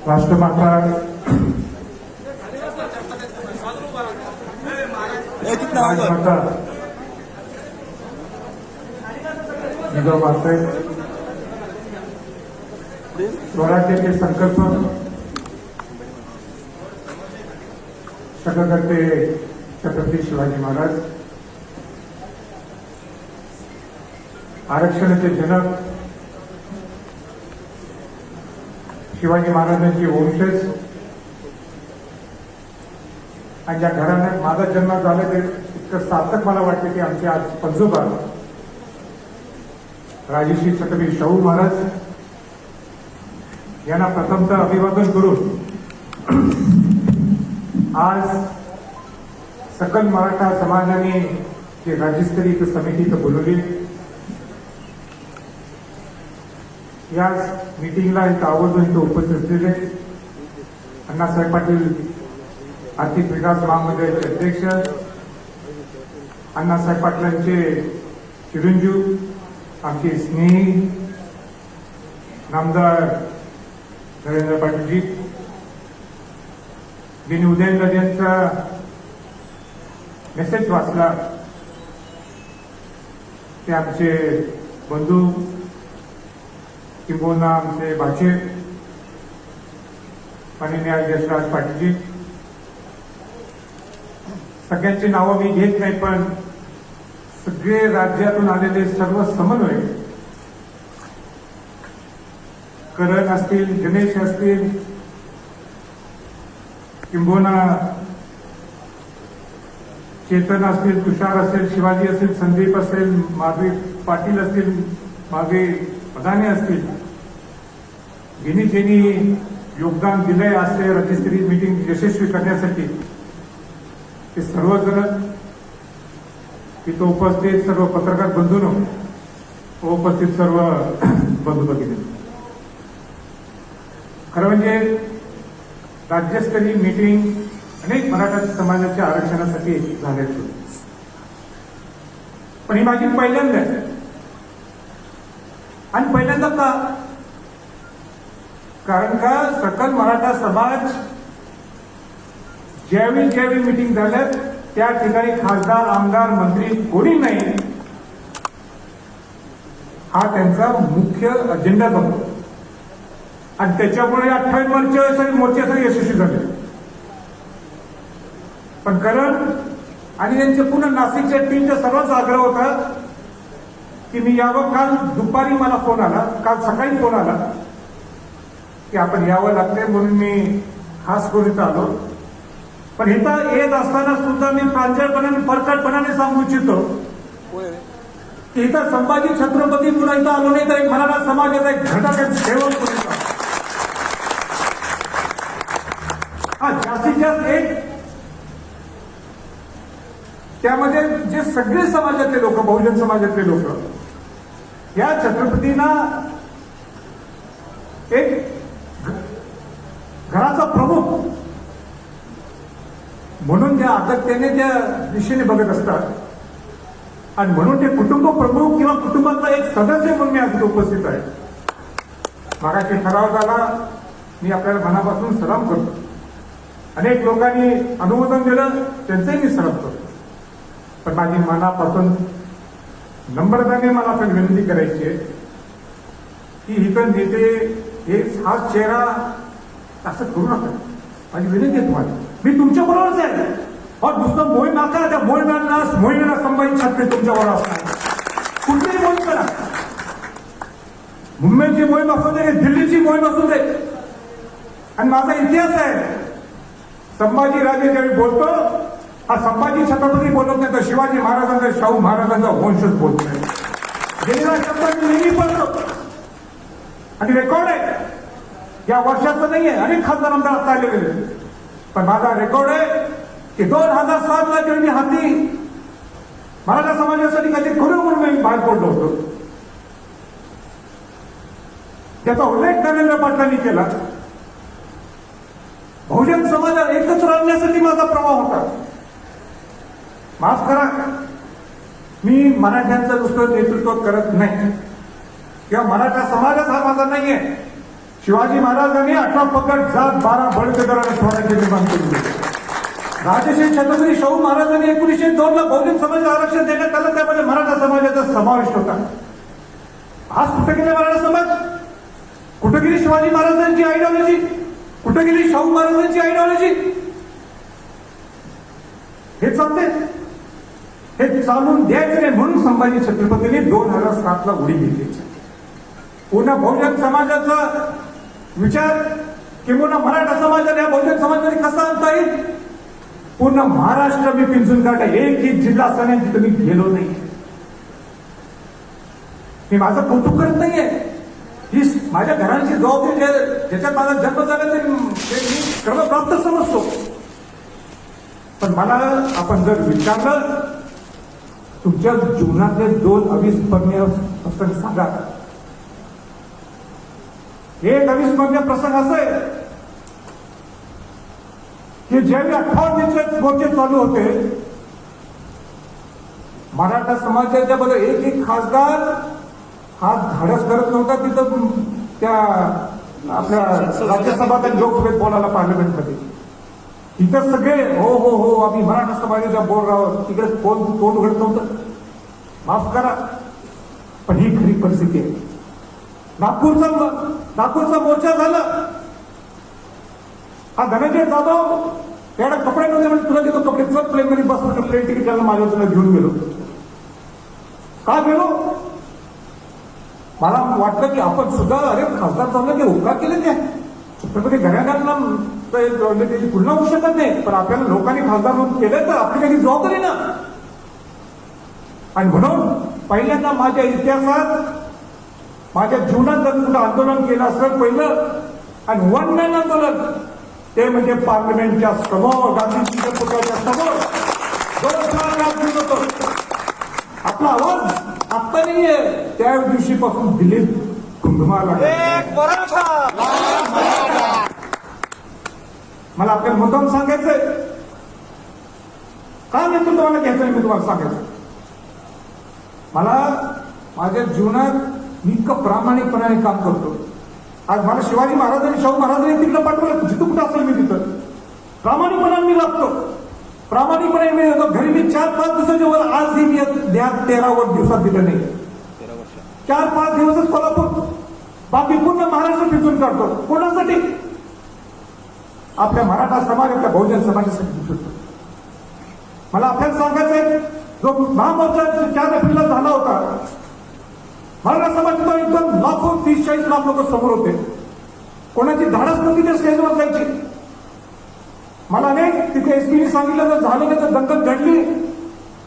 राष्ट्रमाता राजमाता जिजाऊबाई स्वराज्याचे संकल्प शककर्ते छत्रपती शिवाजी महाराज, आरक्षणाचे जनक शिवाजी महाराजांचे वंशज आणि ज्या घराण्यात माझा जन्म झाला ते इतकं सार्थक मला वाटते की आमचे आज पंजोबा राजश्री छत्रपती शाहू महाराज यांना प्रथमतः अभिवादन करून आज सकल मराठा समाजाने जे राज्यस्तरीय समिती इथं बोलवली, या मीटिंगला इथं आवर्जून इथं उपस्थित असलेले अण्णासाहेब पाटील आर्थिक विकास महामंडळाचे अध्यक्ष, अण्णासाहेब पाटलांचे चिरंजीव, आमचे स्नेही नामदार नरेंद्र पाटीलजी, ज्यांनी उदयनराज यांचा मेसेज वाचला ते आमचे बंधू किंबहुना आमचे भाचे माननीय यशराज पाटीलजी, सगळ्यांची नावं मी घेत नाही, पण सगळे राज्यातून आलेले सर्व समन्वय, करण असतील, गणेश असतील, किंबहुना चेतन असतील, तुषार असेल, शिवाजी असेल, संदीप असेल, माधवी पाटील असतील, मागे प्रधाने असतील, ज्यांनी योगदान दिलंय आज ते राज्यस्तरीय मीटिंग यशस्वी करण्यासाठी, ते सर्वजण तिथं उपस्थित सर्व पत्रकार बंधूंनो, उपस्थित सर्व बंधू भगिनी, खरं म्हणजे राज्यस्तरीय मीटिंग अनेक मराठा समाजाच्या आरक्षणासाठी झालेली होती, पण ही माझी पहिल्यांदा आहे. आणि पहिल्यांदा का? कारण का सकल मराठा समाज ज्यावेळी मीटिंग झाल्यात त्या ठिकाणी खासदार, आमदार, मंत्री कोणी नाही, हा त्यांचा मुख्य अजेंडा बनतो. आणि त्याच्यामुळे 28 मोर्चे सगळे यशस्वी झाले. पण करण आणि त्यांच्या पुन्हा नाशिकच्या टीमचा सर्वच आग्रह होता की मी यावं. काल दुपारी मला फोन आला, काल सकाळी फोन आला की आपण यावं लागतंय, म्हणून मी खास करून इथं आलो. पण इथं येत असताना सुद्धा मी प्रांजळपणाने, परकटपणाने सांगू इच्छितो की इथं संभाजी छत्रपती मुला इथं आलो नाही तर एक मराठा समाजाचा एक घटक सेवक होता. हा जास्तीत जास्त एक, त्यामध्ये जे सगळे समाजातले लोक, बहुजन समाजातले लोक, या छत्रपतींना एक घराचा प्रमुख म्हणून त्या आदत्याने त्या दिशेने बघत असतात. आणि म्हणून ते कुटुंब प्रमुख किंवा कुटुंबातला एक सदस्य म्हणून मी आज उपस्थित आहे. मागाशी ठराव झाला, मी आपल्याला मनापासून सलाम करतो. अनेक लोकांनी अनुमोदन दिलं, त्यांचंही मी सलाम करतो. पण माझी मनापासून नम्रताने मला आपण विनंती करायची आहे की इथं नेते हाच चेहरा असं करू नका. माझी विनंती आहे तुम्हाला, मी तुमच्या बरोबरच आहे. और दुसरं मोहीम नाका, त्या मोहिमेला संभाजी छत्रपती तुमच्या बरोबर असणार. कुठलीही मोहीम करा, मुंबईची मोहीम असू दे, दिल्लीची मोहीम असू दे. आणि माझा इतिहास आहे, संभाजी राजे ज्यावेळी बोलतो, हा संभाजी छत्रपती बोलत नाही तर शिवाजी महाराजांचा, शाहू महाराजांचा वंशच बोलतोय. गेलेला शब्द मी नेहमी बोलतो आणि रेकॉर्ड आहे, या वर्षाचं नाहीये. अनेक खासदार आमदार आता आले गेले, पण माझा रेकॉर्ड आहे की 2007ला जेव्हा मी हाती मराठा समाजासाठी काहीतरी करू म्हणून मी बाहेर पडलो होतो, त्याचा उल्लेख नरेंद्र पाटलांनी केला. बहुजन समाजाला एकत्र आणण्यासाठी माझा प्रवाह होता. माफ करा, मी मराठ्यांचं नुसतं नेतृत्व करत नाही किंवा मराठा समाजच हा माझा नाहीये. शिवाजी महाराजांनी 18 पगड जात 12 बळकदाराने स्वराज्य निर्माण केले. राजश्री छत्रपती शाहू महाराजांनी 1902 ला बहुजन समाज आरक्षण देण्यात आलं, त्यामध्ये मराठा समाजाचा समावेश होता. आज कुठे गेले मराठा समाज? कुठे गेली शिवाजी महाराजांची आयडिओलॉजी? कुठे गेली शाहू महाराजांची आयडिओलॉजी? हे चालते, हे चालून द्यायचं नाही म्हणून संभाजी छत्रपतींनी 2007 ला उडी घेतली. पुन्हा बहुजन समाजाचा विचार किंवा मराठा समाजाने या बहुजन समाजाने कसा आणता येईल? पूर्ण महाराष्ट्र मी पिंजून काढला. एकही जिल्हा असा नाही जिथे मी गेलो नाही. मी माझं कौतुक करत नाहीये. ही माझ्या घरांची जबाबदारी, ज्याच्यात माझा जन्म झाला ते मी क्रमप्राप्त समजतो. पण मला आपण जर विचारलं तुमच्या जीवनातले 2 अविस्मरणीय प्रसंग सांगा. एक अविस्मरणीय प्रसंग असं आहे की ज्यावेळी 58 मोर्चे चालू होते, मराठा समाजाच्या बरोबर एक खासदार हा धाडस करत नव्हता तिथं त्या आपल्या राज्यसभा लोकसभेत बोलायला पार्लमेंटमध्ये. तिथं सगळे हो हो हो आम्ही मराठा समाजाच्या बोल आहोत. तिकडे कोण तोंड उघडत नव्हतं. माफ करा पण ही खरी परिस्थिती आहे. नागपूरचा मोर्चा झाला. हा धनंजय जाधव त्याला कपडे नव्हते म्हणजे तुला देतो कपडे, चल प्लेन मध्ये बस म्हणजे प्लेन तिकीट त्याला माझ्या तुला घेऊन गेलो. का गेलो? मला वाटलं की आपण सुद्धा अरे खासदार चाललं ते उपकार केले त्या छत्रपती घराण्याला त्याची तुलना होऊ शकत नाही. पण आपल्याला लोकांनी खासदार म्हणून केलं तर आपली काही जबाबदारी ना. आणि म्हणून पहिल्यांदा माझ्या इतिहासात माझ्या जीवनात जर कुठं आंदोलन केलं असेल पहिलं आणि वन मॅन आंदोलन ते म्हणजे पार्लमेंटच्या समोर गांधीजीच्या पुतळ्याच्या समोर 2-4 लाख घेऊन होतो. आपला आवाज आत्ता नाहीये, त्या दिवशीपासून दिल्लीत घुमघुमाला. मला आपल्याला मुद्दाम सांगायचंय, का नेतृत्वाला घ्यायचं मी तुम्हाला सांगायचं. मला माझ्या जीवनात मी इतकं प्रामाणिकपणाने काम करतो. आज मला शिवाजी महाराजांनी शाहू महाराजांनी तिकडे पाठवलं, जिथं कुठं असेल मी तिथं प्रामाणिकपणाने मी वागतो. प्रामाणिकपणे मी येतो घरी. मी 4-5 दिवसाच्या वर आजही मी 13 दिवसात दिलं नाही. 4-5 दिवसच कोल्हापूर, बाकी पूर्ण महाराष्ट्र फिरून काढतो. कोणासाठी? आपल्या मराठा समाज, आपल्या बहुजन समाजासाठी फिरतो. मला आपल्याला सांगायचंय, जो महामोर्चा 4 एप्रिलला झाला होता, मराठा समाजाचा एकदम लाखो 30-40 लाख लोक समोर होते. कोणाची धाडस नव्हती त्या स्टेजवर जायची. मला नाही तिथे एसपीने सांगितलं जर झालं नाही तर दंगल घडली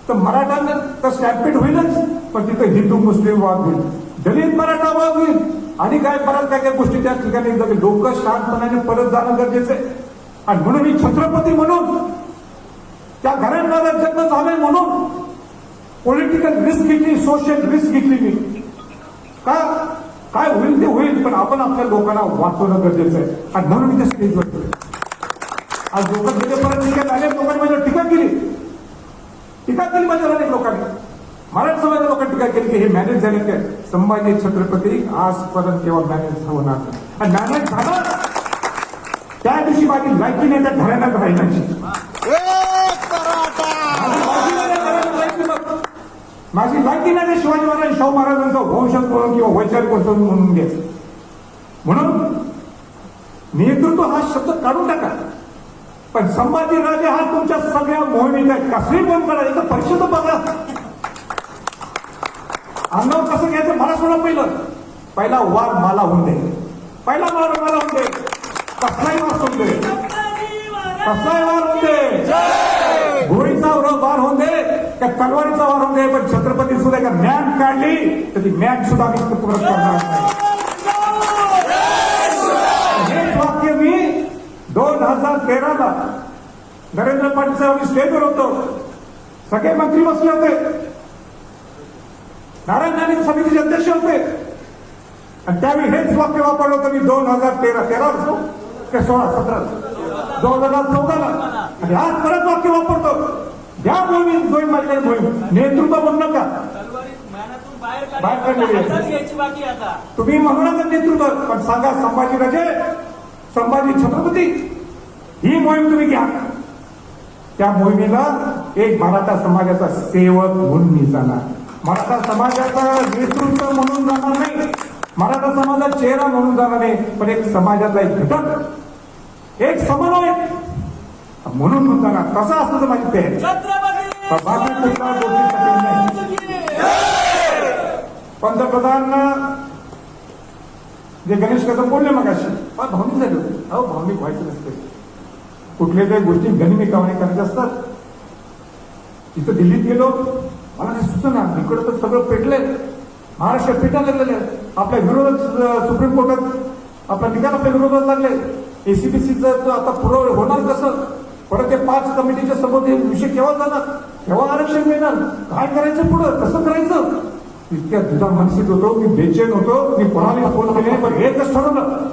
तर मराठा तर स्टॅम्पिड होईलच, पण तिथे हिंदू मुस्लिम वाद होईल, दलित मराठा वाद होईल आणि काय बऱ्याच काय गोष्टी त्या ठिकाणी लोक शांतपणाने परत जाणं गरजेचं आहे. आणि म्हणून मी छत्रपती म्हणून त्या घराण्याला जन्म झालाय म्हणून पॉलिटिकल रिस्क घेतली, सोशल रिस्क घेतली मी. काय होईल ते होईल, पण आपण आपल्या लोकांना वाचवणं गरजेचं आहे. आणि म्हणून मी त्या स्टेजवर आज लोक परत टीका अनेक लोकांनी माझ्यावर टीका केली माझ्यावर अनेक लोकांनी. मराठा समाजाच्या लोकांनी टीका केली की हे मॅनेज झाले काय. संभाजी छत्रपती आजपर्यंत केव्हा मॅनेज होणार नाही. आणि मॅनेज झालं त्या दिवशी माझी लायकी नाही त्या घराण्यात राहिल्याची. माझी लायकी नाही शिवाजी महाराज शाहू महाराजांचा वंशज म्हणून किंवा वैचारिक वंशज म्हणून घ्यायचं. म्हणून नेतृत्व हा शब्द काढून टाका. पण संभाजीराजे हा तुमच्या सगळ्या मोहिमेचा कसली फोन करा. इथं परिषद बघा, अंगावर कसं घ्यायचं मला सोडा. पहिला वार मला होऊन दे, पहिला वार मला होऊन दे, कसलाही वार होऊन दे, कसलाही वार होऊन दे, घोडीचा वार होऊन दे, त्या तलवारीचा वार होऊन दे. पण छत्रपती सुद्धा का मॅन काढली तर ती मॅन सुद्धा आम्ही परत करणार नाही. हेच वाक्य मी 2013ला नरेंद्र पाटील साहेब स्टेजवर होतो. सगळे मंत्री बसले होते, नारायण राणे समितीचे अध्यक्ष होते. आणि त्यावेळी हेच वाक्य वापरलं होतं मी 2013 ते 16-17 2014ला. आणि आज परत वाक्य वापरतो. या मोहीम माझ्याकडे मोहीम नेतृत्व म्हणू नका. बाहेर काढलेली आहे. घ्यायची बाकी आता तुम्ही म्हणू नका नेतृत्व, पण सांगा संभाजीराजे, संभाजी छत्रपती, ही मोहीम तुम्ही घ्या. त्या मोहिमेला एक मराठा समाजाचा सेवक म्हणून मी जाणार, मराठा समाजाचा नेतृत्व म्हणून जाणार नाही, मराठा समाजाचा चेहरा म्हणून जाणार नाही, पण एक समाजातला एक घटक, एक समन्वय म्हणून जाणार. कसं असतं तर माहिती आहे, बाकी कुठल्या गोष्टीसाठी नाही. पंतप्रधान जे गणेश कदम बोलले मगाशी, भावनिक झाले होते. अहो, भावनिक व्हायचं नसते, कुठल्या काही गोष्टी गनिमीकावाने करायच्या असतात. तिथं दिल्लीत गेलो, मला काही सुचना, इकडं तर सगळं पेटलंय, महाराष्ट्र पेटायला लागलेलं आहे. आपल्या विरोधात सुप्रीम कोर्टात आपला निकाल आपल्या विरोधात लागले. एसीबीसीचं आता पुरवठा होणार कसं, परत ते 5 कमिटीच्या समोर हे विषय केव्हा जाणार, केव्हा आरक्षण मिळणार, काय करायचं पुढं, कसं करायचं, इतक्या दुधा मानसिक होतो, मी बेचैन होतो. मी कोणाला फोन केले, पण एकच ठरवलं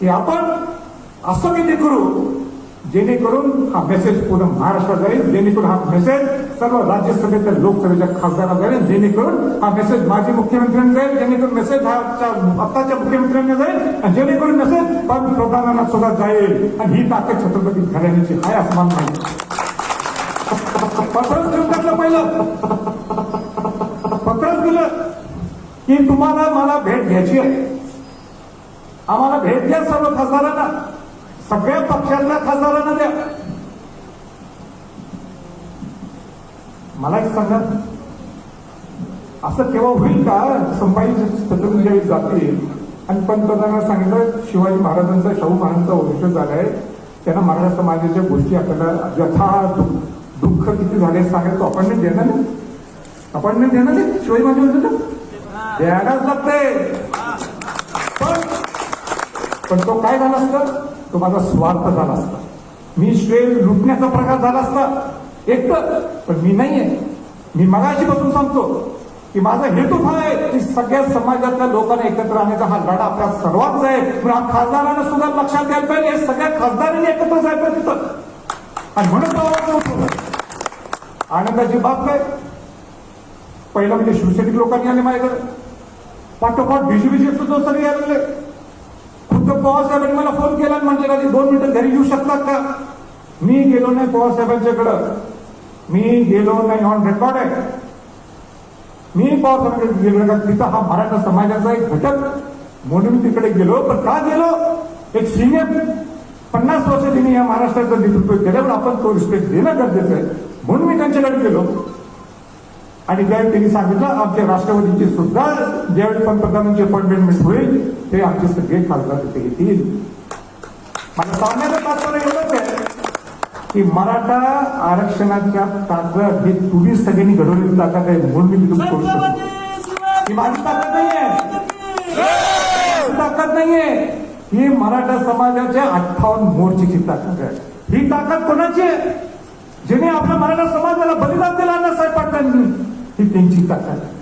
की आपण असं किती करू जेणेकरून हा मेसेज पूर्ण महाराष्ट्रात जाईल, जेणेकरून हा मेसेज सर्व राज्यसभेच्या लोकसभेच्या खासदारांना जाईल, जेणेकरून हा मेसेज माजी मुख्यमंत्र्यांना जाईल, जेणेकरून मेसेज आत्ताच्या मुख्यमंत्र्यांना जाईल, आणि जेणेकरून मेसेज पंतप्रधानांना सुद्धा जाईल. आणि ही ताकद छत्रपती घराण्याची आहे असं मला माहिती. पत्रच देऊन टाकलं, पहिलं पत्रच दिलं की तुम्हाला मला भेट घ्यायची आहे, आम्हाला भेट द्या सर्व खासदारांना, सगळ्या पक्षातल्या खासदारांना द्या. मला एक सांगा, असं केव्हा होईल का संभाजी छत्रपती ज्यावेळी जातील आणि पंतप्रधानांना सांगितलं शिवाजी महाराजांचा, शाहू महाराजांचा वंश झालाय, त्यांना मराठा समाजाच्या गोष्टी आपल्याला यथा दुःख किती झाले सांगायचं, अपॉइंटमेंट देणार नाही, अपॉइंटमेंट देणार नाही शिवाजी महाराजांचं, द्यायलाच लागतंय. पण तो काय झाला असता, तो माझा स्वार्थ झाला असता, मी श्रेय लुटण्याचा प्रकार झाला असता एकटं. पण मी नाहीये, मी मगाशी बसून सांगतो की माझा हेतू हा आहे की सगळ्या समाजातल्या लोकांना एकत्र आणण्याचा हा लढा आपल्या सर्वांचा आहे. पण खासदारांना सुद्धा लक्षात द्यायला पाहिजे, हे सगळ्या खासदारांनी एकत्र जायचं तिथं. आणि म्हणून आनंदाची बाब काय, पहिला म्हणजे शिवसैनिक लोकांनी आले माझ्याकडे, पाठोपाठ बीजेपीचे सुद्धा सगळे यायला लागले. खुद्द पवारसाहेबांनी मला फोन केला आणि म्हटलं का 2 मिनिटं घरी येऊ शकतात का. मी गेलो नाही पवारसाहेबांच्याकडं, मी गेलो नाही, ऑन रेकॉर्ड आहे. मी पवारसाहेबांकडे गेलो का, तिथं हा मराठा समाजाचा एक घटक म्हणून मी तिकडे गेलो. पण का गेलो, एक सिनियर 50 वर्ष त्यांनी या महाराष्ट्राचं नेतृत्व केलं, पण आपण तो रिस्पेक्ट देणं गरजेचं आहे, म्हणून मी त्यांच्याकडे गेलो. आणि ज्यावेळी त्यांनी सांगितलं आमच्या राष्ट्रवादीची सुद्धा ज्यावेळी पंतप्रधानांची अपॉइंटमेंट होईल ते आमचे सगळे खासदार तिथे येतील. मला सांगण्याचं तात्पर्य एवढंच आहे की मराठा आरक्षणाच्या ताकद ही तुम्ही सगळ्यांनी घडवलेली ताकद आहे, म्हणून मी तुम्ही करू शकतो. ही माझी ताकद नाहीये, ताकद नाहीये, ही मराठा समाजाच्या 58 मोर्चेची ताकद आहे. ही ताकद कोणाची आहे, ज्याने आपल्या मराठा समाजाला बलिदान दिलं अण्णासाहेब पाटलांनी, ही त्यांची ताकद आहे.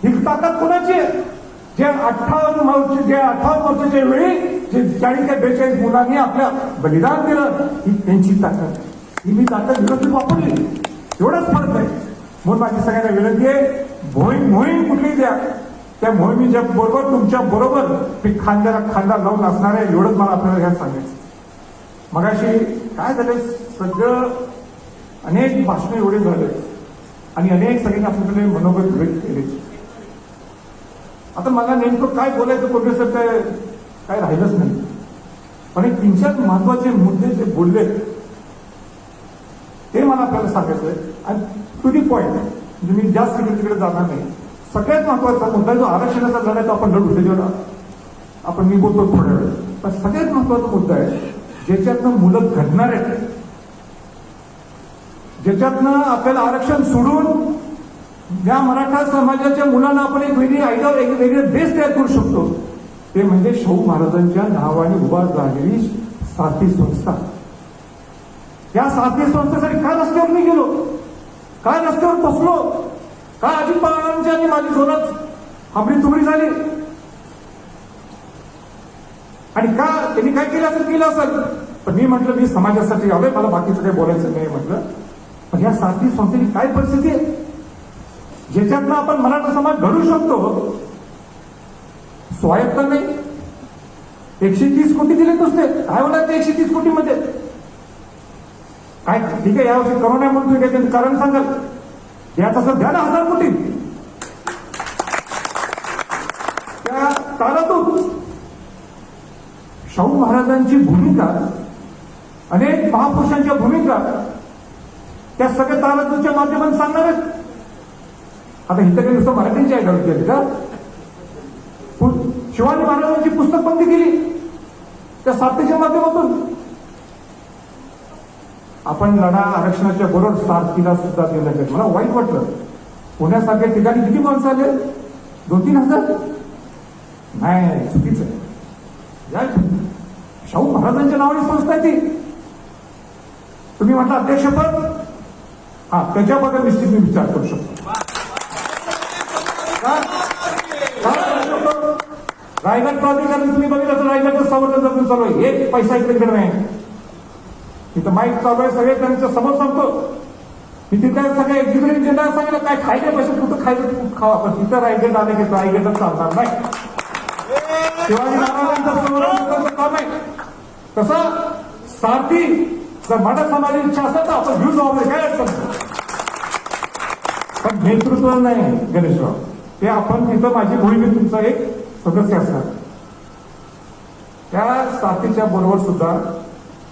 ही ताकद कोणाची आहे, जे 58 मोर्चाच्या वेळी जे 40 ते 42 मुलांनी आपल्या बलिदान दिलं, ही त्यांची ताकद आहे. ही मी ताकद व्यवस्थित वापरली, एवढंच फरक आहे. म्हणून माझी सगळ्यांना विनंती आहे, मोहीम कुठली द्या, त्या मोहिमेच्या बरोबर तुमच्या बरोबर मी खांद्याला खांदा लावून असणार आहे, एवढंच मला आपल्याला ह्यात सांगायचं. मगाशी काय झालं, सगळं अनेक भाषणं एवढे झाले आणि अनेक सगळ्यांनी आपल्याकडे मनोगत व्यक्त केले. आता मला नेमकं काय बोलायचं कोणत्या काय राहिलंच नाही. पण एक 3-4 महत्वाचे मुद्दे जे बोलले ते मला आपल्याला सांगायचं आहे. आणि टू दी पॉइंट, म्हणजे मी जास्त तिकडे जाणार नाही. सगळ्यात महत्वाचा मुद्दा जो आरक्षणाचा लढा तो आपण लढू, त्याच्यावर आपण मी बोलतो थोड्या वेळ. पण सगळ्यात महत्वाचा मुद्दा आहे ज्याच्यातनं मुलं घडणार आहेत, ज्याच्यातनं आपल्याला आरक्षण सोडून या मराठा समाजाच्या मुलांना आपण एक वेगळी आयडिया, एक वेगळी बेस तयार करू शकतो, ते म्हणजे शाहू महाराजांच्या नावाने उभा झालेली साथी संस्था. या साथी संस्थेसाठी काय रस्त्यावर मी गेलो, काय रस्त्यावर बसलो, काय अजित पवारांची आणि माझी जोरात हमरी तुमरी झाली, आणि का त्यांनी काय केलं असेल. पण मी म्हटलं मी समाजासाठी आलोय, मला बाकीचं काही बोलायचं नाही म्हटलं. पण या साथी संस्थेची काय परिस्थिती आहे, ज्याच्यातनं आपण मराठा समाज घडू शकतो. स्वायत्त नाही. 130 कोटी दिले नुसते. काय होणार ते 130 कोटी मध्ये? काय ठीक आहे, यावर्षी करोना म्हणून काय त्यांचं कारण सांगाल? याचा सर द्या ना 1000 कोटी त्या काळातून. शाहू महाराजांची भूमिका, अनेक महापुरुषांच्या भूमिका त्या सगळ्या तारातूच्या माध्यमातून सांगणारच. आता इथं काही नुसतं मराठीची आयडॉल केली का? शिवाजी महाराजांची पुस्तक बंदी केली त्या सारथीच्या माध्यमातून. आपण लढा आरक्षणाच्या बरोबर सारथीला सुद्धा देण्यात. मला वाईट वाटलं, पुण्यासारख्या ठिकाणी किती माणसं आले? 2-3 हजार? नाही, चुकीचं आहे. शाहू महाराजांच्या नावाने संस्था आहे ती. तुम्ही म्हटलं अध्यक्षपद, हा त्याच्याबद्दल निश्चित मी विचार करू शकतो. रायगड प्राधिकरण तुम्ही बघितलं तर रायगडचं संवर्धन जपून चालू आहे. एक पैसा इकडे नाही. तिथं माईक चालू आहे, सगळे त्यांच्या समोर सांगतो. मी तिथं सगळ्या एक्झिक्युटिव्ह इंजिनियर सांगितलं काय खायचे पैसे कुठं खायचं खूप खावा, पण तिथं रायगड आले की रायगडच चालणार नाही. शिवाजी महाराजांचं संवर्धन काम आहे. तसं सारथी जर मराठा समाजाची इच्छा असेल तर आपण घेऊ जबाबदारी, काय अडचण नाही. पण नेतृत्व नाही गणेशराव, ते आपण तिथं माझी भूमिका तुमचा एक सदस्य असतात. त्या साथीच्या बरोबर सुद्धा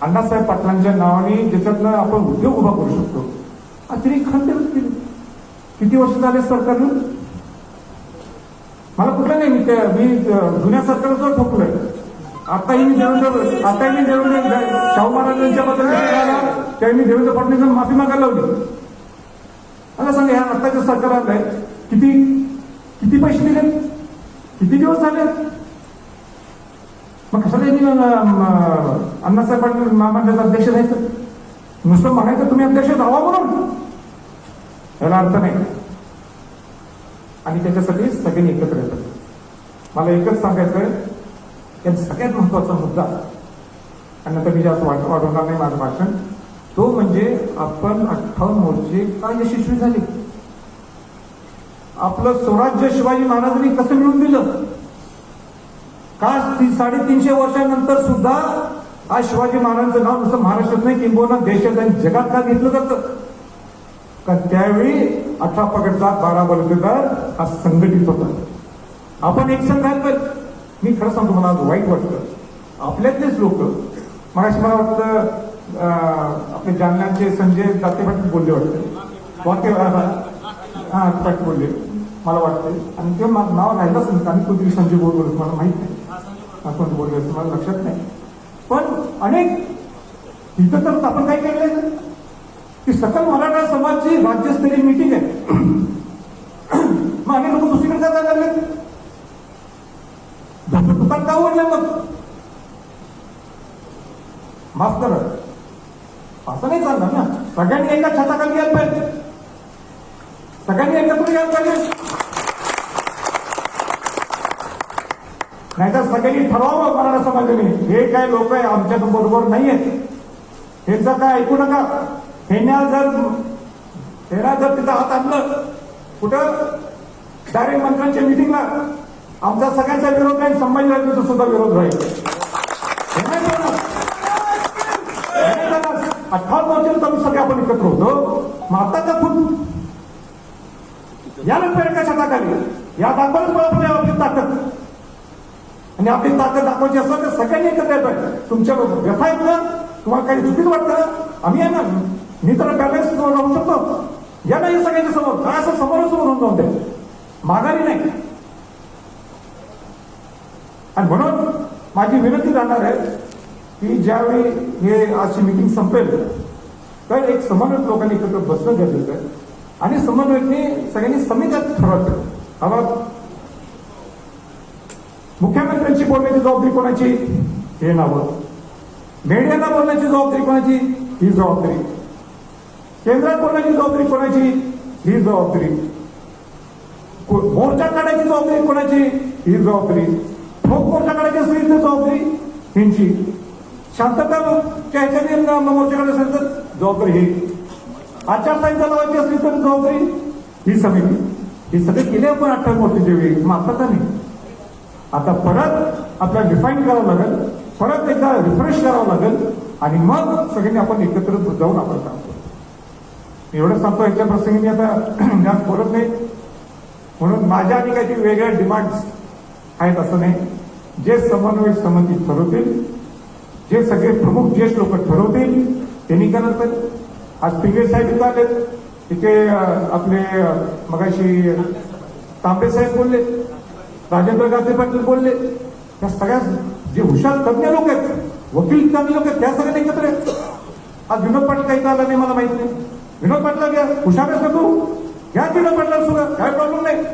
अण्णासाहेब पाटलांच्या नावाने ज्याच्यातनं आपण उद्योग उभा करू शकतो. अतिरिक्त खंड केली. किती वर्ष झाले सरकारनं? मला कुठलं नाही, मी जुन्या सरकारचं ठोकलोय. आताही मी देवेंद्र शाहू महाराजांच्या बद्दल त्यावेळी मी देवेंद्र फडणवीसांना माफी मागायला लावली. मला सांगा, ह्या आत्ताच्या सरकारात किती पैसे दिले? किती दिवस झाले? मग कशाला यांनी अण्णासाहेब पाटील महामंडळाचा अध्यक्ष द्यायचं? नुसतं म्हणायचं तुम्ही अध्यक्ष राहावा म्हणून, याला अर्थ नाही. आणि त्याच्यासाठी सगळ्यांनी एकत्र येतात. मला एकच सांगायचं आहे, या सगळ्यात महत्वाचा मुद्दा, आणि नंतर मी जास्त वाढवणार नाही माझं भाषण, तो म्हणजे आपण 58 मोर्चे का यशस्वी झाले? आपलं स्वराज्य शिवाजी महाराजांनी कसं मिळवून दिलं? का 350 वर्षांनंतर सुद्धा आज शिवाजी महाराजांचं नाव नुसतं महाराष्ट्रात नाही, किंबहुना देशात आणि जगात का घेतलं जातं? कारण त्यावेळी 18 पगडचा 12 बलुतेदार हा संघटित होता. आपण एक संघात. मी खरं सांगतो, मला आज वाईट वाटतं, आपल्यातलेच लोक. मगाशी मला वाटतं आपले जालन्याचे संजय दाते पाटील बोलले वाटते, हा पाटील बोलले मला वाटते. आणि ते नाव राहिलंच नाही, आणि कोणतरी संजय बोल बोलत मला माहित नाही, कोणतं बोलले असं मला लक्षात नाही. पण अनेक तिथं तर आपण काय केलंय की सकल मराठा समाजची राज्यस्तरीय मीटिंग आहे. मग अनेक लोक दुसरीकडे काय जायला लागले? दुकान का उघडलं? मग माफ करा, असं नाही चालणार ना. सगळ्यांनी एका छताखाली यायला पाहिजे, सगळ्यांनी एकत्र यायला पाहिजे. नाहीतर सगळ्यांनी ठरवावं मराठा समाजाने, हे काय लोक आहे आमच्या बरोबर नाही आहेत, ह्यांचं काय ऐकू नका. हेना जर तिथं हात आणलं कुठं डायरेक्ट मंत्र्यांच्या मिटिंगला, आमचा सगळ्यांचा विरोध राहील, संभाजीराजांचा सुद्धा विरोध राहील. 18 वर्षांत आम्ही सगळे आपण एकत्र होतो. मग आता का खूप याला पेड कशा टाकाली? या दाखवलंच मला आपली ताकद. आणि आपली ताकद दाखवायची असेल तर सगळ्यांनी एकत्र येत. तुमच्या व्यथा आहेत ना, तुम्हाला काही चुकीच वाटतं, आम्ही आहे ना, मी तर बॅलन्स राहू शकतो. या नाही सगळ्यांच्या समोर, काय असं समोरासमोर होऊन जाऊ दे, माघारी नाही. आणि म्हणून माझी विनंती राहणार आहे की ज्यावेळी हे आजची मीटिंग संपेल तर एक समन्वयक लोकांनी एकत्र बसणं गरजेचं आहे. आणि समन्वयकने सगळ्यांनी समित्यात ठरवलं. आता मुख्यमंत्र्यांची बोलण्याची जबाबदारी कोणाची? हे नावं. मीडियाला बोलण्याची जबाबदारी कोणाची? ही जबाबदारी. केंद्रात बोलण्याची जबाबदारी कोणाची? ही जबाबदारी. मोर्चा काढायची जबाबदारी कोणाची? ही जबाबदारी. ठोक मोर्चा काढायची असेल तर जबाबदारी ह्यांची. शांतताच्या ह्याच्याने मोर्चा काढायचा असेल तर जबाबदारी ही. आचारसंहिता लावायची असली तर जबाबदारी ही समिती. हे सगळे केले आपण 18 मोठीच्या वेळी, मग आता का नाही? आता परत आपल्याला डिफाईन करावं लागेल, परत एकदा रिफ्रेश करावं लागेल आणि मग सगळ्यांनी आपण एकत्र जाऊन आपण काम करू. एवढं सांगतो, याच्या प्रसंगी मी आता जास्त बोलत नाही. म्हणून माझ्या आणि काही वेगळ्या डिमांड्स आहेत असं नाही. जे समन्वय समिती ठरवतील, जे सगळे प्रमुख ज्येष्ठ लोक ठरवतील त्यांनी काय नंतर. आज पिंगे साहेब इथं आले, तिथे आपले मगाशी तांबे साहेब बोलले, राजेंद्र गांधी पाटील बोलले, त्या सगळ्या जे हुशार तज्ञ लोक आहेत, वकील तज्ञ लोक आहेत, त्या सगळ्यांना एकत्र आहेत. आज विनोद पाटील काही आला नाही, मला माहित नाही. विनोद पाटला घ्या, हुशार आहे तू घ्या, विनोद पाटला सुद्धा काय प्रॉब्लेम नाही.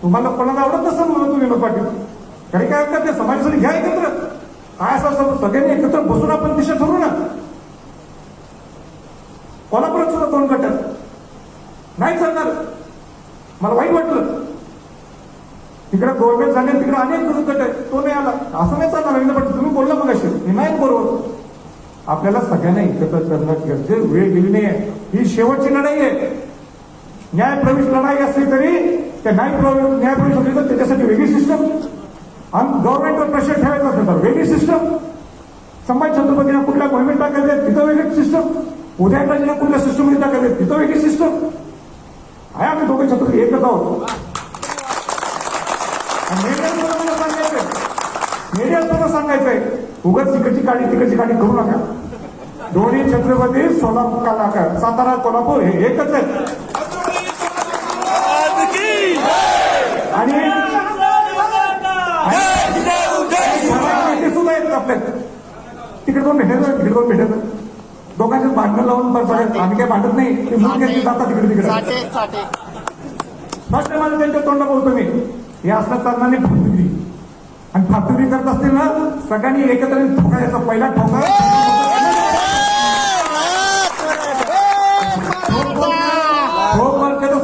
तुम्हाला कोणाला आवडत नसेल म्हणून तू विनोद पाटील काही काय करते, समाजासाठी घ्या एकत्र. काय असं सगळ्यांनी एकत्र बसून आपण दिशा ठरवू ना. कोल्हापुरात सुद्धा 2 गट नाही चालणार. मला वाईट वाटलं, तिकडे गव्हर्नमेंट झाले, तिकडे अनेक गट आहेत, तो नाही आला, असं नाही चालणार. रवींद्र पाटील तुम्ही बोलला मग असे, हे नाही बरोबर. आपल्याला सगळ्यांना एकत्र करणं गरजेचं. वेळ गेली नाही आहे, ही शेवटची लढाई आहे. न्यायप्रविष्ट लढाई असली तरी त्या न्यायप्रविष्ट असली तर त्याच्यासाठी वेगळी सिस्टम, आणि गव्हर्नमेंटवर प्रेशर ठेवायचं असेल तर वेगळी सिस्टम. संभाजी छत्रपतींना कुठल्या मोहिमेत टाकायचे तिथं वेगळी सिस्टम, उदयनराजेंना कुठल्या सिस्टममध्ये टाकायचे तिथं वेगळी सिस्टम आहे. आम्ही दोघे छत्रपती एकच आहोत. मीडियासोबत सांगायचंय, उगाच तिकडची तिकडची गाडी करू नका. दोन्ही छत्रपती सोलापूर सातारा कोल्हापूर हे एकच आहे. आणि सुद्धा आहेत आपल्या तिकडे कोण भेटायचं, तिकडे कोण भेटायचं. दोघांचे भांडणं लावून आम्ही काय भांडत नाही, ते मुलगे जातात तिकडे तिकडे. फर्स्ट टाइम त्यांच्या तोंडा बोलतो मी, हे असलं चालणार नाही. फातुरी आणि फातुरी करत असतील ना, सगळ्यांनी एकत्र ठोकायचा. पहिला ठोका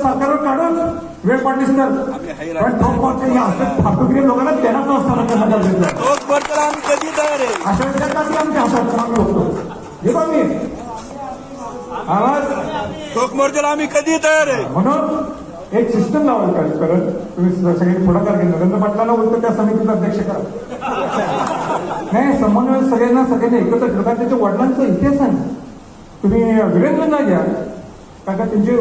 सरकारवर काढून वेळ पडलीस तर, पण ठोक फातुरी लोकांना देण्याच नसताना अशा विषयात आमच्या हातात चांगलं होतं. हे बघ मी आवाज ठोक मोर्चाला आम्ही कधी तयार आहे. म्हणून एक सिस्टम लावायला पाहिजे. कारण तुम्ही सगळे पुढाकार घेऊन नरेंद्र पाटलांना बोलतो त्या समितीचा अध्यक्ष करा. नाही, समन्वय सगळ्यांनी एकत्र ठेवतात. त्याच्या वडिलांचा इतिहास आहे. तुम्ही वीरेंद्रला घ्या, कारण त्यांचे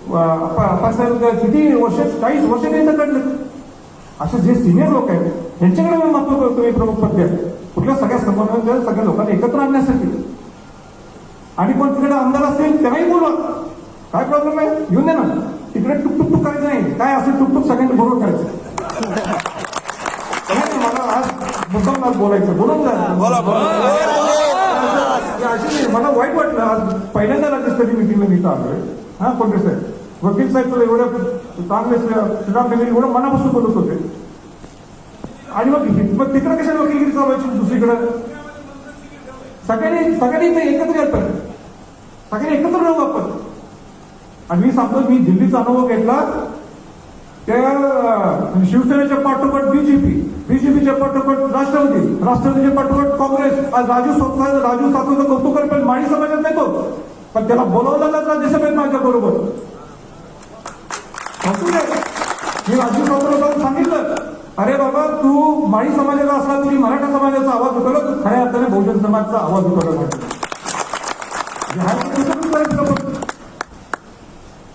अप्पासाहेब किती वर्ष, 40 वर्ष त्यांचं काढले. असे जे सिनियर लोक आहेत त्यांच्याकडे मी महत्व करतो. तुम्ही प्रमुख पद द्या कुठल्या सगळ्या समन्वय सगळ्या लोकांना एकत्र आणण्यासाठी. आणि कोण तिकडे आमदार असतील त्यांनाही बोलवा, काय प्रॉब्लेम आहे, येऊन दे ना. तिकडे टुकटुक करायचं नाही, काय असेल टुकटुक सगळ्यांनी बरोबर करायचं. मला आज मुद्दाम बोलायचं, बोलून अशी मला वाईट वाटलं. आज पहिल्यांदा राज्यस्तरीय मिटिंगला मी आलोय. हा कोणते साहेब, वकील साहेब तुला एवढ्या चांगले श्रीराम एवढं मनापासून बोलत होते. आणि मग तिकडे कशाला वकिलगिरी चालवायची दुसरीकडे. सगळ्यांनी एकत्र येत पाहिजे, सगळ्यांनी एकत्र राहू आपण. आणि मी सांगतो, मी दिल्लीचा अनुभव घेतला. त्या शिवसेनेच्या पाठोपाठ बीजेपीच्या पाठोपाठ राष्ट्रवादीच्या पाठोपाठ काँग्रेस. आज राजू सातवचं कौतुक करेल, पण माळी समाजात नाही तो, पण त्याला बोलावलं जात राज्यसभेत माझ्या बरोबर. मी राजू सातवला जाऊन सांगितलं, अरे बाबा तू माळी समाजाचा असला तरी मराठा समाजाचा आवाज उठवला, तू खऱ्या अर्थाने बहुजन समाजाचा आवाज उठवला पाहिजे.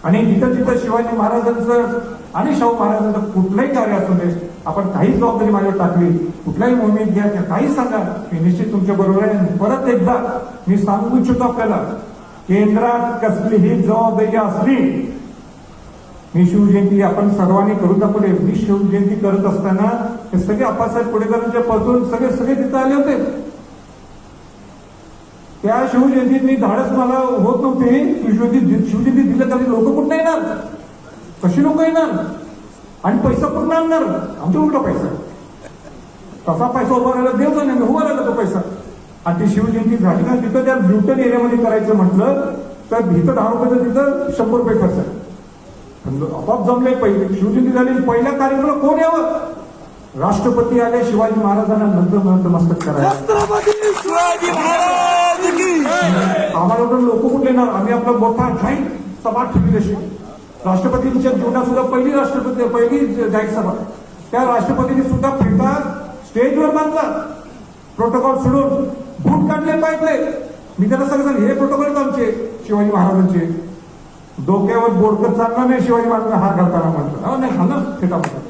आणि जिथं शिवाजी महाराजांचं आणि शाहू महाराजांचं कुठलंही कार्य असू दे, आपण काही जबाबदारी माझ्यावर टाकली, कुठल्याही मोहिमेत घ्या, काही सांगा, मी निश्चित तुमच्या बरोबर आहे. परत एकदा मी सांगू इच्छितो आपल्याला, केंद्रात कसलीही जबाबदारी असली, मी शिवजयंती आपण सर्वांनी करू का पुढे. मी शिवजयंती करत असताना हे सगळे आप्पासाहेब पुढेकरांच्या पासून सगळे तिथं आले होते. त्या शिवजयंतीत मी धाडस मला होत नव्हते. शिवजयंती दिलं तरी लोक कुठं येणार, कशी लोक येणार, आणि पैसा कुठं आणणार, आमच्या उलटा पैसा. तसा पैसा उभा राहिला देव नाही, उभा राहिला तो पैसा. आणि ती शिवजयंती झाली ना, तिथं त्या ब्युटन एरियामध्ये करायचं म्हटलं तर इथं 10 रुपये, तिथं 100 रुपये खर्च आहे. आपोआप जमले. पहिले शिवजयंती झाली, पहिल्या कार्यक्रमाला कोण यावं, राष्ट्रपती आले, शिवाजी महाराजांना नतमस्तक करायला. आम्हाला लोक कुठले येणार, आम्ही आपला मोठा जाईन सभा ठेवली तशी. राष्ट्रपतींच्या जीवनात सुद्धा पहिली जाहीर सभा, त्या राष्ट्रपतींनी सुद्धा फिरता स्टेजवर बांधला, प्रोटोकॉल सोडून बूट काढले पाहिजे. मी त्यांना सांगितलं हे प्रोटोकॉल आमचे शिवाजी महाराजांचे, डोक्यावर बोडकर चालणार नाही शिवाजी महाराजांना हार घालताना म्हटलं. नाही घालणार फेटा म्हटलं.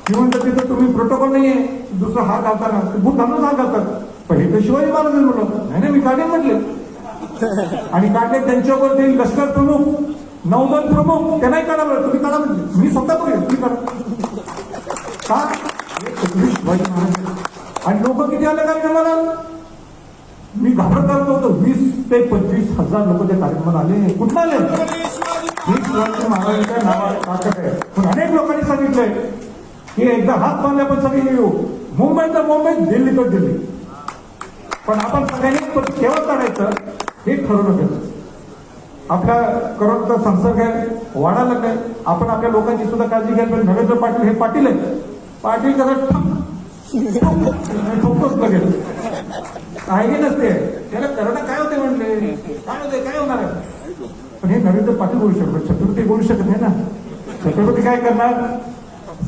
मी म्हणतो तिथं तुम्ही प्रोटोकॉल नाहीये, दुसरा हार घालताना बूट घालूनच हार घालतात. पहिले तर शिवाजी महाराजांनी म्हटलं नाही मी काढेन म्हटले, आणि काढले. त्यांच्यावर ते लष्कर प्रमुख, नौदल प्रमुख त्यांनाही काढा बरं, तुम्ही काढा म्हणजे मी स्वतः बघेल तुम्ही काढा का. शिवाजी महाराज आणि लोक किती आले कार्यक्रमाला, मी घाबरत होतो. 20 ते 25,000 लोक त्या कार्यक्रमाला आले. कुठं आले? शिवाजी महाराजांच्या नावात ताकद आहे. पण अनेक लोकांनी सांगितलंय की एकदा हात बांधले आपण सगळे येऊ, मुंबई तर मुंबई, दिल्ली तर दिल्ली. पण आपण सगळ्यांनी केव्हा काढायचं हे ठरवलं पाहिजे. आपल्या कोरोनाचा संसर्ग आहे, वाढायला लागलाय. आपण आपल्या लोकांची सुद्धा काळजी घ्यायला पाहिजे. नरेंद्र पाटील हे पाटील आहे, पाटील कसं ठोकतोच लगेच आहे नसते. त्याला करोना काय होते म्हणले, काय होते, काय होणार आहे. पण हे नरेंद्र पाटील बोलू शकतो, छत्रपती बोलू शकत नाही ना. छत्रपती काय करणार,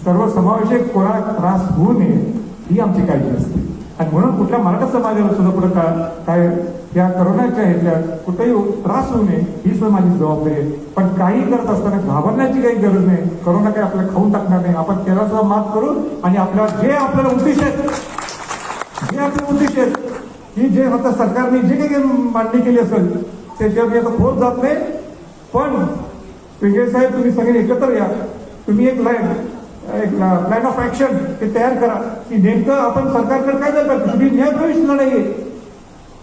सर्व समावेशक कोणाला त्रास होऊ नये ही आमची काळजी असते. आणि म्हणून कुठल्या मराठा समाजाला सुद्धा पुढे काय या करोनाच्या ह्याच्यात कुठेही त्रास होऊ नये ही सुद्धा माझी जबाबदारी आहे. पण काही करत असताना घाबरण्याची काही गरज नाही. करोना काही आपल्याला खाऊन टाकणार नाही. आपण त्याला सुद्धा माफ करू आणि आपल्याला उद्देश आहेत, जे आपले उद्देश आहेत की जे आता सरकारने जे काही मांडणी केली असेल त्याच्यावर मी आता खोट जात नाही. पण पिंगळे साहेब तुम्ही सगळे एकत्र या, तुम्ही एक प्लॅन ऑफ ऍक्शन ते तयार करा की नेमकं आपण सरकारकडे काय जायला पाहिजे. तुम्ही न्यायप्रविष्ट लढाई आहे,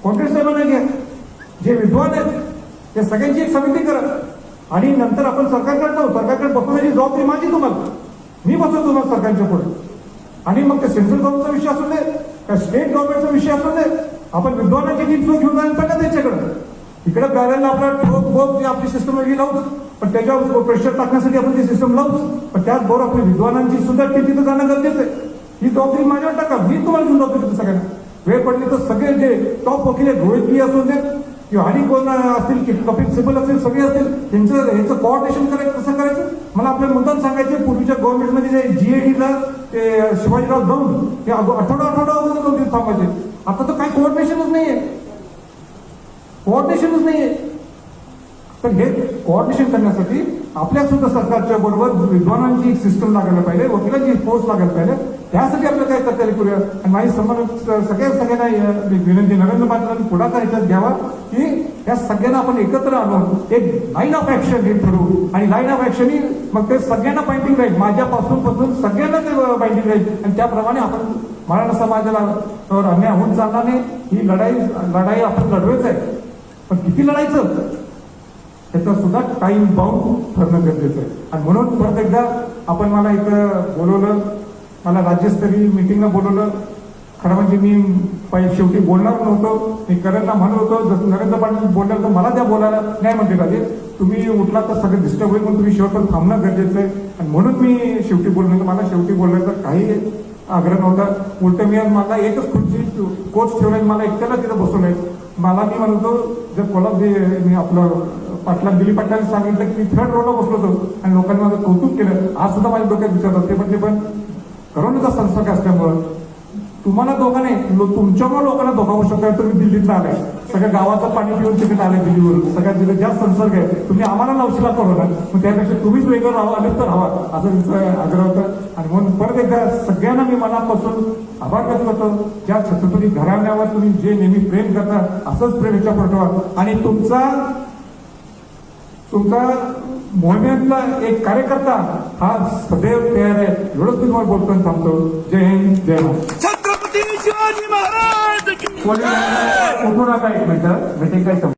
काँग्रेस साहेबांना घ्या, जे विद्वान आहेत त्या सगळ्यांची एक समिती करा आणि नंतर आपण सरकारकडे जाऊ. सरकारकडे बसवण्याची जबाबदारी माझी तुम्हाला, मी बसवतो तुम्हाला सरकारच्या पुढे. आणि मग ते सेंट्रल गव्हर्नमेंटचा विषय असू दे का स्टेट गव्हर्नमेंटचा विषय असू दे, आपण विद्वानाची टीम घेऊन जायला पाहिजे त्यांच्याकडे. इकडे बॅरेलला आपला ठोक बोक जी आपली सिस्टम वेगळी लावूच, पण त्याच्यावर प्रेशर टाकण्यासाठी आपण ती सिस्टम लावूच. पण त्याचबरोबर आपल्या विद्वानांची सुद्धा टीम तिथं जाणं गरजेचं आहे. ही जबाबदारी माझ्यावर टाका, मी तुम्हाला घेऊन जातो तिथे सगळ्यांना. वेळ पडली तर सगळे जे टॉप वकील आहेत, रोहित बी असू देत किंवा आणि कोण असतील की कपिल सिबल असतील, सगळे असतील, ह्याचं कोऑर्डिनेशन करायचं. कसं करायचं मला आपल्या मुद्दाम सांगायचे. पूर्वीच्या गव्हर्नमेंटमध्ये जे जीएडीला ते शिवाजीराव जाऊन ते आठवडा अगोदर 2 दिवस थांबायचे. आता तर काही कोऑर्डिनेशनच नाहीये, तर हे कोऑर्डिनेशन करण्यासाठी आपल्या सुद्धा सरकारच्या बरोबर विद्वानांची एक सिस्टम लागायला पाहिजे, वकिलांची फोर्स लागायला पाहिजे. त्यासाठी आपल्याला काय करता येईल करूया. आणि माझी सगळ्यांना विनंती, नरेंद्र पाटलांनी पुढाकार याच्यात घ्यावा की या सगळ्यांना आपण एकत्र आणून एक लाईन ऑफ ऍक्शन हे ठरवू. आणि लाईन ऑफ ऍक्शन ही मग ते सगळ्यांना बाइंडिंग राहील, माझ्यापासून सगळ्यांना ते बाइंडिंग राहील. आणि त्याप्रमाणे आपण मराठा समाजाला अन्याय होऊन चालणार नाही. ही लढाई आपण लढवायच आहे, पण किती लढायचं त्याचा सुद्धा टाइम बाउंड ठरणं गरजेचं आहे. आणि म्हणून परत एकदा आपण मला इथं बोलवलं, मला राज्यस्तरीय मिटिंगला बोलवलं. खरं म्हणजे मी शेवटी बोलणार नव्हतो. मी करणला म्हणत होतो, जसं नरेंद्र पाटील बोलणार तर मला त्या बोलायला नाही म्हणते पाहिजे. तुम्ही उठला तर सगळं डिस्टर्ब होईल, म्हणून तुम्ही शेवटपर्यंत थांबणं गरजेचं आहे. आणि म्हणून मी शेवटी बोललो. मला शेवटी बोलण्याचा काही आग्रह नव्हता. उलट मी मला एकच खुर्ची कोच ठेवलाय, मला एकट्याला तिथं बसवलंय. मला मी म्हणतो जर कोल्हापूर मी आपलं दिलीप पाटलांनी सांगितलं की मी 3rd रोला बसलो होतो आणि लोकांनी माझं कौतुक केलं. आज सुद्धा माझ्या डोक्यात विचार होते म्हणजे पण करोनाचा संसर्ग असल्यामुळं तुम्हाला धोका नाही, तुमच्यामुळे लोकांना धोका होऊ शकतो. तुम्ही दिल्लीत आलाय, सगळ्या गावाचं पाणी पिऊन तिकडे आले दिल्लीवरून, सगळ्यात जिथे जास्त संसर्ग आहे. तुम्ही आम्हाला लावशीला करोना, मग त्यापेक्षा तुम्हीच वेगळं राहा, आले तर राहा, असं त्यांचा आग्रह होता. आणि म्हणून परत एकदा सगळ्यांना मी मनापासून आभार व्यक्त करतो. ज्या छत्रपती घराण्यावर तुम्ही जे नेहमी प्रेम करता असंच प्रेम याच्या पाठवा. आणि तुमचा मोहिमेतला एक कार्यकर्ता हा सदैव तयार आहे. एवढंच मी तुम्हाला बोलतो थांबतो. जय हिंद, जय महाराज. छत्रपती शिवाजी महाराज की जय. उठू नका, एक मिनिट मीटिंग काही